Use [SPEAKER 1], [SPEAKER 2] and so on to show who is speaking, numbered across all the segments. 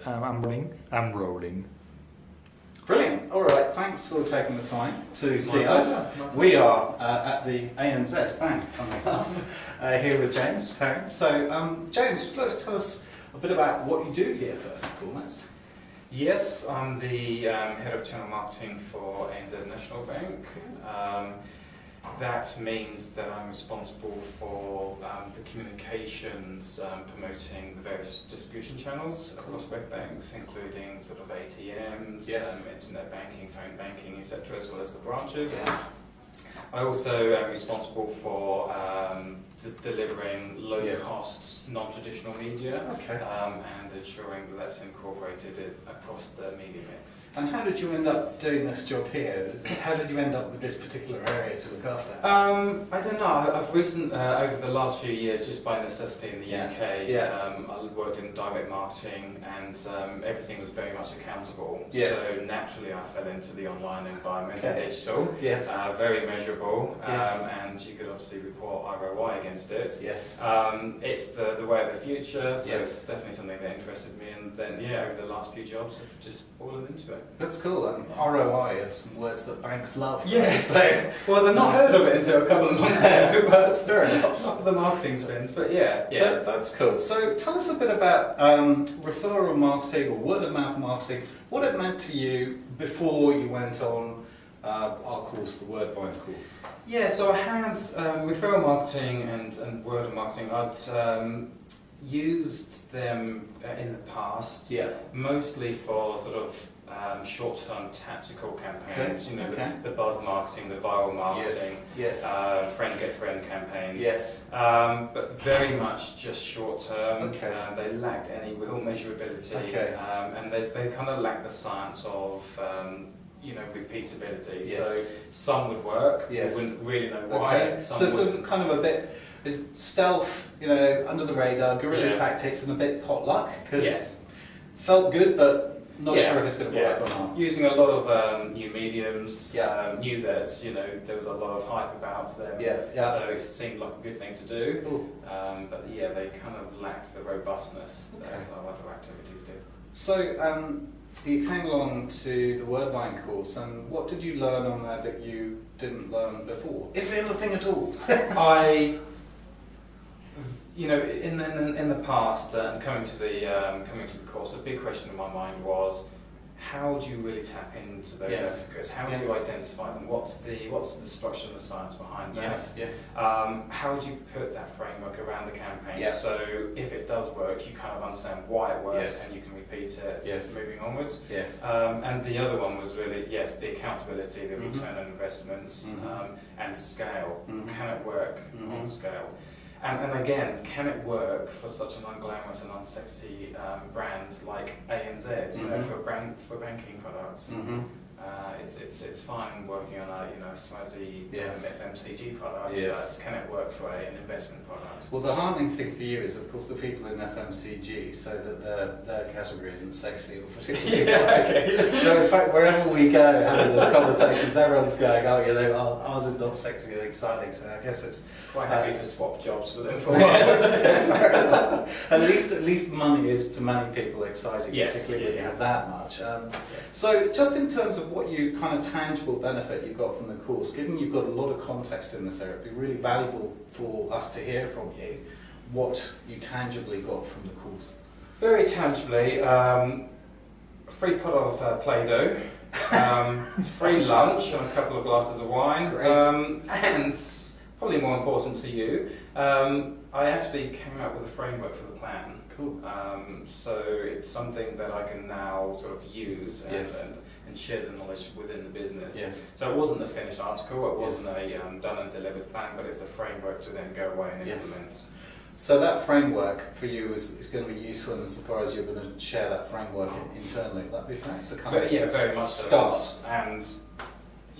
[SPEAKER 1] I'm rolling.
[SPEAKER 2] Brilliant. All right. Thanks for taking the time to see us. We are at the ANZ Bank, funnily enough, here with James Perrin. So, James, would you like to tell us a bit about what you do here first and foremost?
[SPEAKER 1] Yes, I'm the head of channel marketing for ANZ National Bank. That means that I'm responsible for the communications promoting the various distribution channels across both banks, including sort of ATMs, internet banking, phone banking, etc., as well as the branches.
[SPEAKER 2] Yeah.
[SPEAKER 1] I also am responsible for delivering low-cost, non-traditional media, and ensuring that that's incorporated across the media mix.
[SPEAKER 2] And how did you end up doing this job here? How did you end up with this particular area to look after?
[SPEAKER 1] I don't know. Over the last few years, just by necessity in the UK, I worked in direct marketing, and everything was very much accountable.
[SPEAKER 2] Yes.
[SPEAKER 1] So naturally, I fell into the online environment and digital.
[SPEAKER 2] Yes.
[SPEAKER 1] Very measurable, and you could obviously report ROI against it.
[SPEAKER 2] Yes.
[SPEAKER 1] It's the way of the future, so it's definitely something that interested me, and then over the last few jobs I've just fallen into it.
[SPEAKER 2] That's cool. And ROI are some words that banks love.
[SPEAKER 1] Yes.
[SPEAKER 2] So,
[SPEAKER 1] well, they've not heard of it until a couple of months ago, but
[SPEAKER 2] that's fair enough.
[SPEAKER 1] Not for the marketing spins, but yeah.
[SPEAKER 2] That's cool. So tell us a bit about referral marketing or word of mouth marketing, what it meant to you before you went on our course, the Word Vine course.
[SPEAKER 1] Yeah, so I had referral marketing and word of marketing. I'd used them in the past, mostly for sort of short-term tactical campaigns, the buzz marketing, the viral marketing, friend get friend campaigns, but very much just short-term. They lacked any real measurability, and they kind of lacked the science of repeatability. So some would work, we wouldn't really know why.
[SPEAKER 2] So kind of a bit stealth, under the radar, guerrilla tactics, and a bit potluck, because felt good, but not sure if it's going to work or not.
[SPEAKER 1] Using a lot of new mediums, knew that there was a lot of hype about them, so it seemed like a good thing to do. But they kind of lacked the robustness that some other activities did.
[SPEAKER 2] So you came along to the Word Vine course, and what did you learn on there that you didn't learn before, if anything at all?
[SPEAKER 1] In the past, and coming to the course, a big question in my mind was, how do you really tap into those advocates? How do you identify them? What's the structure and the science behind that? How do you put that framework around the campaign so if it does work, you kind of understand why it works and you can repeat it moving onwards? And the other one was really the accountability, the return on investments, and scale. Can it work on scale? And again, can it work for such an unglamorous and unsexy brand like ANZ? For banking products, it's fine working on a smuzzy FMCG product. But can it work for an investment product?
[SPEAKER 2] Well, the heartening thing for you is, of course, the people in FMCG say that their category isn't sexy or particularly exciting. So in fact, wherever we go having those conversations, everyone's going, ours is not sexy and exciting. So I guess it's
[SPEAKER 1] quite happy to swap jobs with them for a while.
[SPEAKER 2] Fair enough. At least money is to many people exciting, particularly when you have that much. So just in terms of what you kind of tangible benefit you got from the course, given you've got a lot of context in this area, it'd be really valuable for us to hear from you what you tangibly got from the course.
[SPEAKER 1] Very tangibly, free pot of Play-Doh, free lunch and a couple of glasses of wine, and probably more important to you, I actually came up with a framework for the plan.
[SPEAKER 2] Cool.
[SPEAKER 1] So it's something that I can now sort of use and share the knowledge within the business. So it wasn't a finished article, it wasn't a done and delivered plan, but it's the framework to then go away and implement.
[SPEAKER 2] So that framework for you is going to be useful insofar as you're going to share that framework internally. That'd be fair. So
[SPEAKER 1] very much
[SPEAKER 2] start.
[SPEAKER 1] And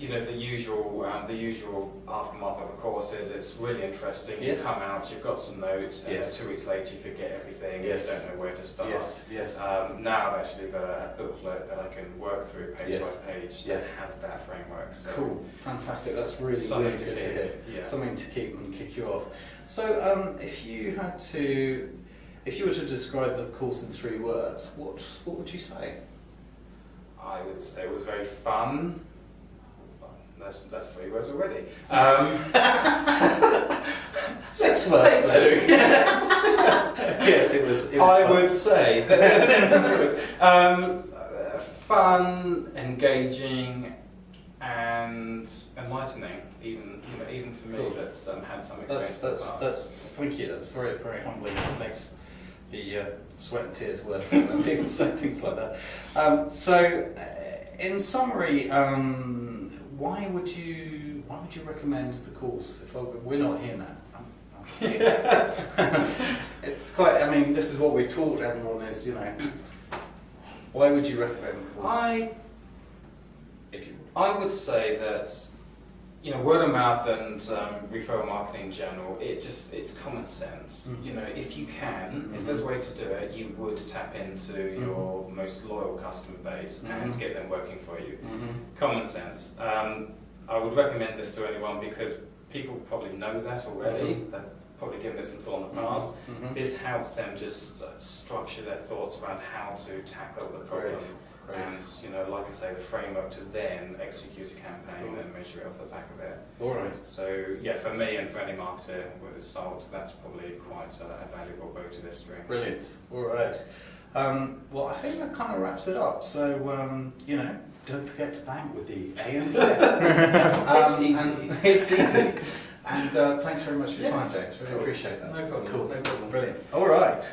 [SPEAKER 1] the usual aftermath of a course is it's really interesting. You come out, you've got some notes, and 2 weeks later you forget everything. You don't know where to start. Now I've actually got a booklet that I can work through page by page that has that framework. So
[SPEAKER 2] cool, fantastic. That's really good to hear. Something to keep and kick you off. So if If you were to describe the course in 3 words, what would you say?
[SPEAKER 1] I would say it was very fun. That's 3 words already.
[SPEAKER 2] 6 words.
[SPEAKER 1] Take 2.
[SPEAKER 2] Yes, it was
[SPEAKER 1] I
[SPEAKER 2] fun.
[SPEAKER 1] would say fun, engaging, and enlightening. Even for me,
[SPEAKER 2] Cool.
[SPEAKER 1] that's had some experience.
[SPEAKER 2] Thank you. That's very, very humbling. It makes the sweat and tears worth it when people say things like that. So, in summary, why would you recommend the course? If we're not here now. It's quite. I mean, this is what we've taught everyone. Is why would you recommend the course?
[SPEAKER 1] I would say that word of mouth and referral marketing in general, it's common sense.
[SPEAKER 2] Mm-hmm.
[SPEAKER 1] If you can, if there's a way to do it, you would tap into your most loyal customer base and get them working for you. Common sense. I would recommend this to anyone because people probably know that already. They've probably given this some thought in the past. This helps them just structure their thoughts around how to tackle the problem.
[SPEAKER 2] Great.
[SPEAKER 1] And like I say, the framework to then execute a campaign and measure it off the back of it.
[SPEAKER 2] All right.
[SPEAKER 1] So yeah, for me and for any marketer with a salt, that's probably quite a valuable bow to this string.
[SPEAKER 2] Brilliant. All right. Well, I think that kind of wraps it up. So don't forget to bank with the ANZ.
[SPEAKER 1] It's easy.
[SPEAKER 2] It's easy. And thanks very much for your time, James. Really appreciate that.
[SPEAKER 1] No problem.
[SPEAKER 2] Cool.
[SPEAKER 1] No problem.
[SPEAKER 2] Brilliant. All right.